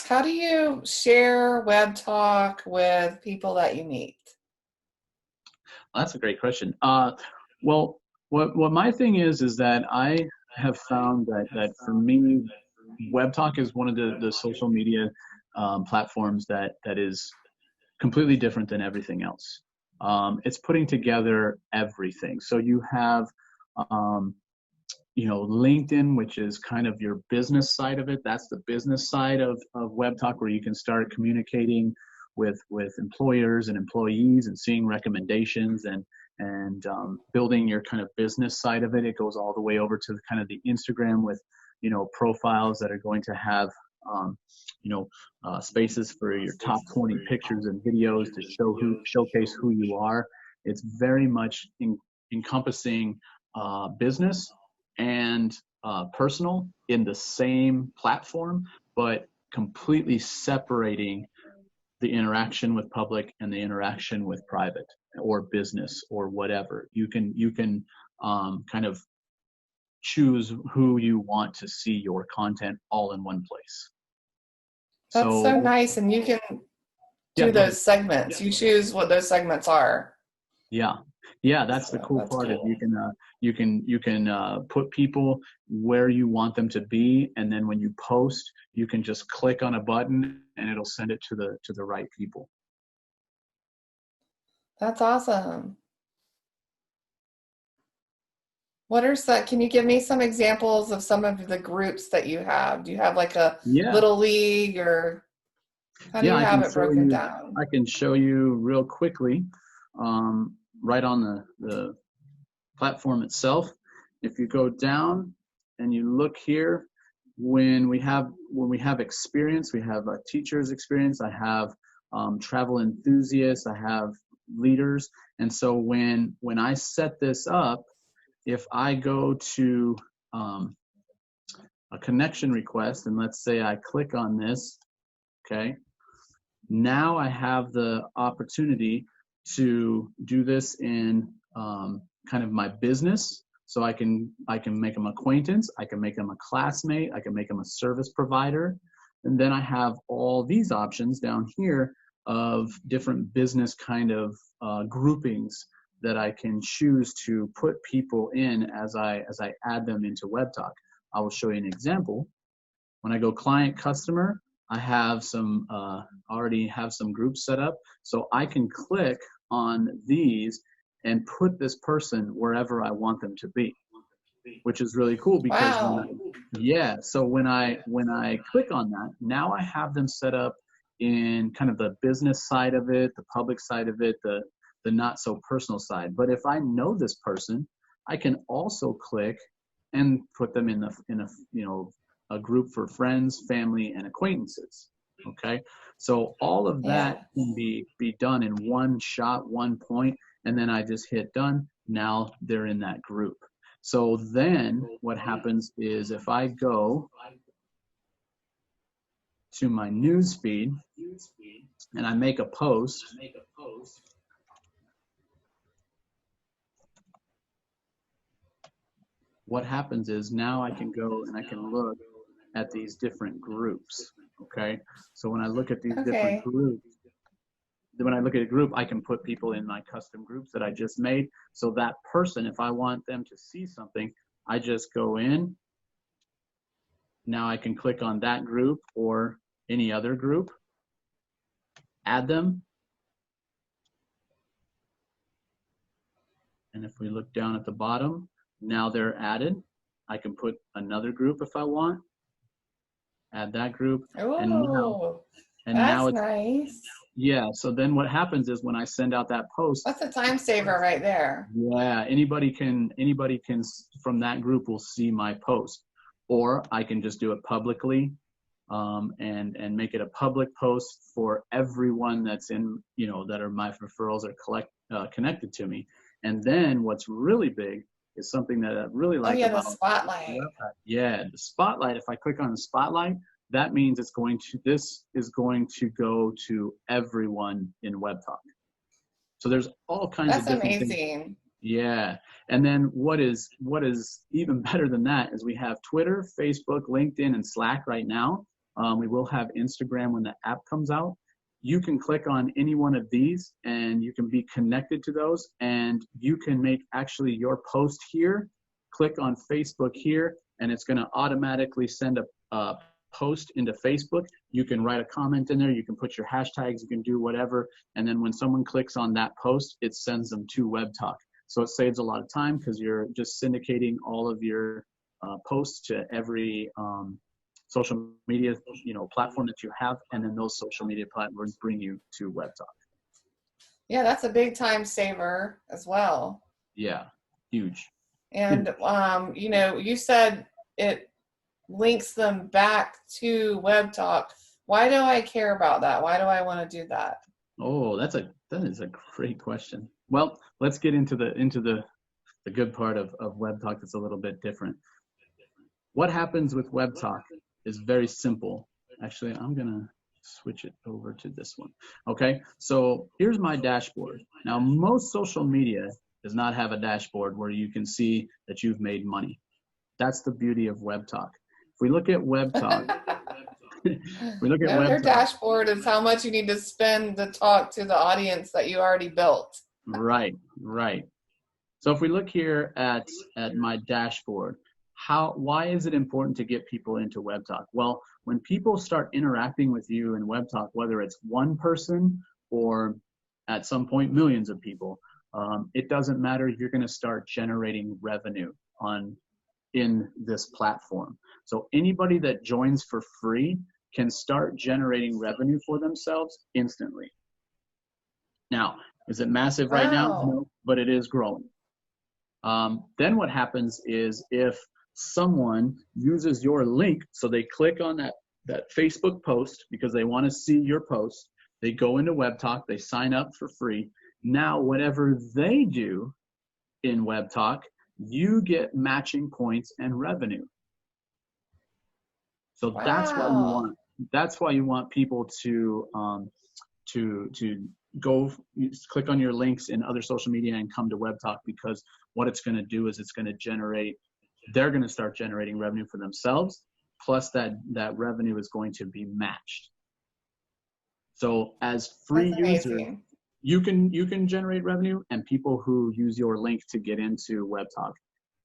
how do you share Web Talk with people that you meet? That's a great question. Well, what my thing is that I have found that for me, WebTalk is one of the social media platforms that is completely different than everything else. It's putting together everything. So you have, um, LinkedIn, which is kind of your business side of it. That's the business side of WebTalk, where you can start communicating with employers and employees and seeing recommendations and building your kind of business side of it. It goes all the way over to kind of the Instagram with, profiles that are going to have, um, spaces for your top 20 pictures and videos to showcase who you are. It's very much encompassing business and personal in the same platform, but completely separating the interaction with public and the interaction with private or business or whatever. You can kind of choose who you want to see your content all in one place. That's So so nice. And you can yeah, do go ahead. those segments. You choose what those segments are. Yeah, yeah, that's the So cool that's part is cool. you can put people where you want them to be, and then when you post, you can just click on a button and it'll send it to the right people. That's awesome. What are some, can you give me some examples of some of the groups that you have? Do you have like a Yeah, little league or how do yeah, you I have can it show broken you. down? I can show you real quickly, right on the platform itself. If you go down and you look here, when we have experience, we have a teacher's experience. I have travel enthusiasts. I have leaders. And so when I set this up, if I go to um, a connection request, and let's say I click on this, okay, now I have the opportunity to do this in kind of my business. So I can make them acquaintance, I can make them a classmate, I can make them a service provider, and then I have all these options down here of different business kind of groupings that I can choose to put people in as I add them into WebTalk. I will show you an example. When I go client customer, I have some already have some groups set up, so I can click on these and put this person wherever I want them to be, which is really cool because Wow. when I click on that, now I have them set up in kind of the business side of it, the public side of it, the not so personal side. But if I know this person, I can also click and put them in a group for friends, family, and acquaintances. Okay, so all of that Yeah. can be done in one shot, one point, and then I just hit done. Now they're in that group. So then what happens is if I go to my news feed and I make a post, what happens is now I can go and I can look at these different groups. Okay, so when I look at these different Okay. groups, when I look at a group, I can put people in my custom groups that I just made. So that person, if I want them to see something, I just go in. Now I can click on that group or any other group, add them. And if we look down at the bottom, now they're added. I can put another group if I want, add that group. And now, Oh, and now that's it's, nice. yeah. So then what happens is when I send out that post, That's a time saver right there. yeah, anybody can from that group will see my post, or I can just do it publicly, and make it a public post for everyone that's in, that are my referrals or connected to me. And then what's really big is something that I really Oh like yeah, the about spotlight. Webpack. Yeah, the spotlight. If I click on the spotlight, that means this is going to go to everyone in WebTalk. So there's all kinds of That's different things. amazing. Yeah. And then what is even better than that is we have Twitter, Facebook, LinkedIn, and Slack right now. We will have Instagram when the app comes out. You can click on any one of these and you can be connected to those, and you can make actually your post here, click on Facebook here, and it's going to automatically send a post into Facebook. You can write a comment in there, you can put your hashtags, you can do whatever, and then when someone clicks on that post, it sends them to Webtalk. So it saves a lot of time because you're just syndicating all of your posts to every social media platform that you have, and then those social media platforms bring you to Webtalk. Yeah, that's a big time saver as well. Yeah, huge. And you said it links them back to Webtalk. Why do I care about that? Why do I want to do that? Oh, that is a great question. Well, let's get into the good part of Webtalk that's a little bit different. What happens with Webtalk is very simple. Actually, I'm gonna switch it over to this one. Okay, so here's my dashboard. Now, most social media does not have a dashboard where you can see that you've made money. That's the beauty of Webtalk. If we look at Webtalk, No, their dashboard is how much you need to spend to talk to the audience that you already built. Right. So if we look here at my dashboard, why is it important to get people into Webtalk? Well, when people start interacting with you in Webtalk, whether it's one person or at some point millions of people, it doesn't matter. You're going to start generating revenue in this platform. So anybody that joins for free can start generating revenue for themselves instantly. Now, is it massive right now? No, but it is growing. Then what happens is if someone uses your link, so they click on that Facebook post because they want to see your post, they go into Webtalk, they sign up for free. Now, whatever they do in Webtalk, you get matching points and revenue. So that's why you want people to go click on your links in other social media and come to Webtalk, because what it's going to do is they're going to start generating revenue for themselves, plus that revenue is going to be matched. So as free users, you can generate revenue, and people who use your link to get into Webtalk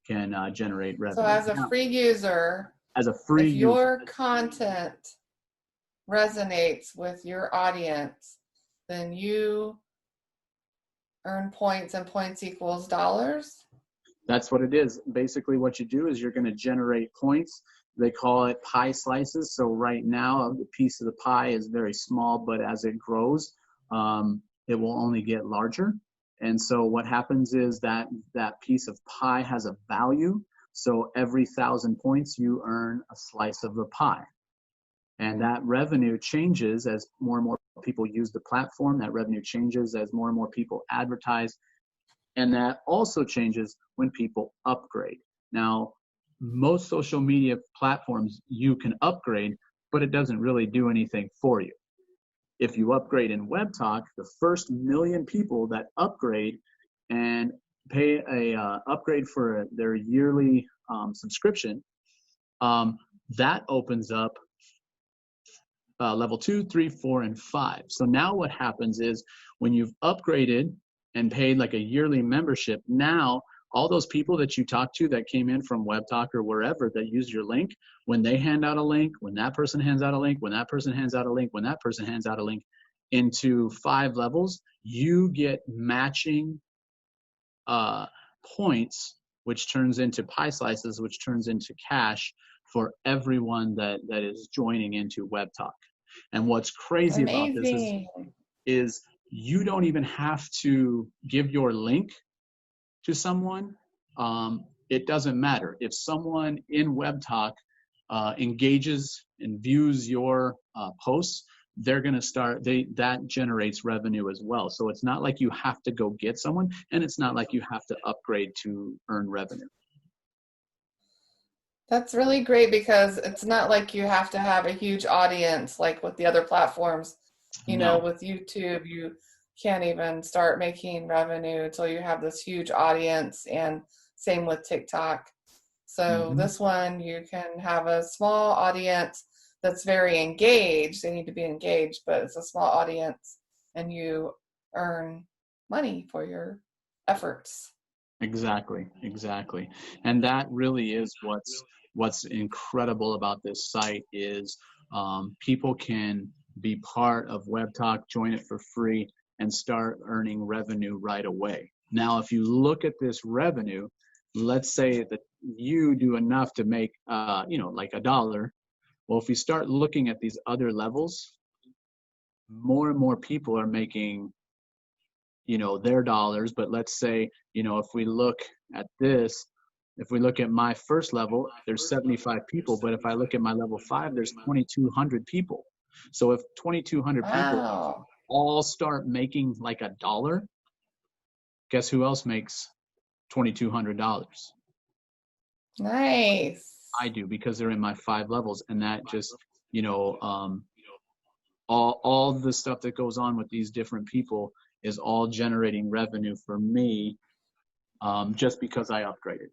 can generate revenue. So as a free user, if your content resonates with your audience, then you earn points, and points equals dollars? That's what it is. Basically what you do is you're going to generate points. They call it pie slices. So right now the piece of the pie is very small, but as it grows, it will only get larger. And so what happens is that piece of pie has a value. So every 1,000 points, you earn a slice of the pie. And that revenue changes as more and more people use the platform. That revenue changes as more and more people advertise. And that also changes when people upgrade. Now, most social media platforms, you can upgrade, but it doesn't really do anything for you. If you upgrade in Webtalk, the first 1 million people that upgrade and pay a upgrade for their yearly subscription, that opens up level 2, 3, 4, and 5. So now what happens is when you've upgraded and paid like a yearly membership, now all those people that you talked to that came in from Webtalk or wherever that use your link, when they hand out a link, when that person hands out a link, when that person hands out a link, when that person hands out a link into 5 levels, you get matching points, which turns into pie slices, which turns into cash for everyone that is joining into Webtalk. And what's crazy about this is you don't even have to give your link to someone. It doesn't matter. If someone in Webtalk engages and views your posts, they're going to that generates revenue as well. So it's not like you have to go get someone, and it's not like you have to upgrade to earn revenue. That's really great, because it's not like you have to have a huge audience like with the other platforms. With YouTube, you can't even start making revenue until you have this huge audience, and same with TikTok. So this one, you can have a small audience, that's very engaged. They need to be engaged, but it's a small audience and you earn money for your efforts. Exactly, exactly. And that really is what's incredible about this site is people can be part of Webtalk, join it for free, and start earning revenue right away. Now, if you look at this revenue, let's say that you do enough to make, like $1. Well, if you start looking at these other levels, more and more people are making their dollars. But let's say, if we look at this, if we look at my first level, there's 75 people, but if I look at my level 5, there's 2,200 people. So if 2,200 people Wow. all start making like $1, guess who else makes $2,200? Nice. I do, because they're in my 5 levels. And that just, you know all the stuff that goes on with these different people is all generating revenue for me, just because I upgraded.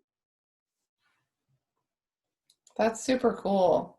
That's super cool.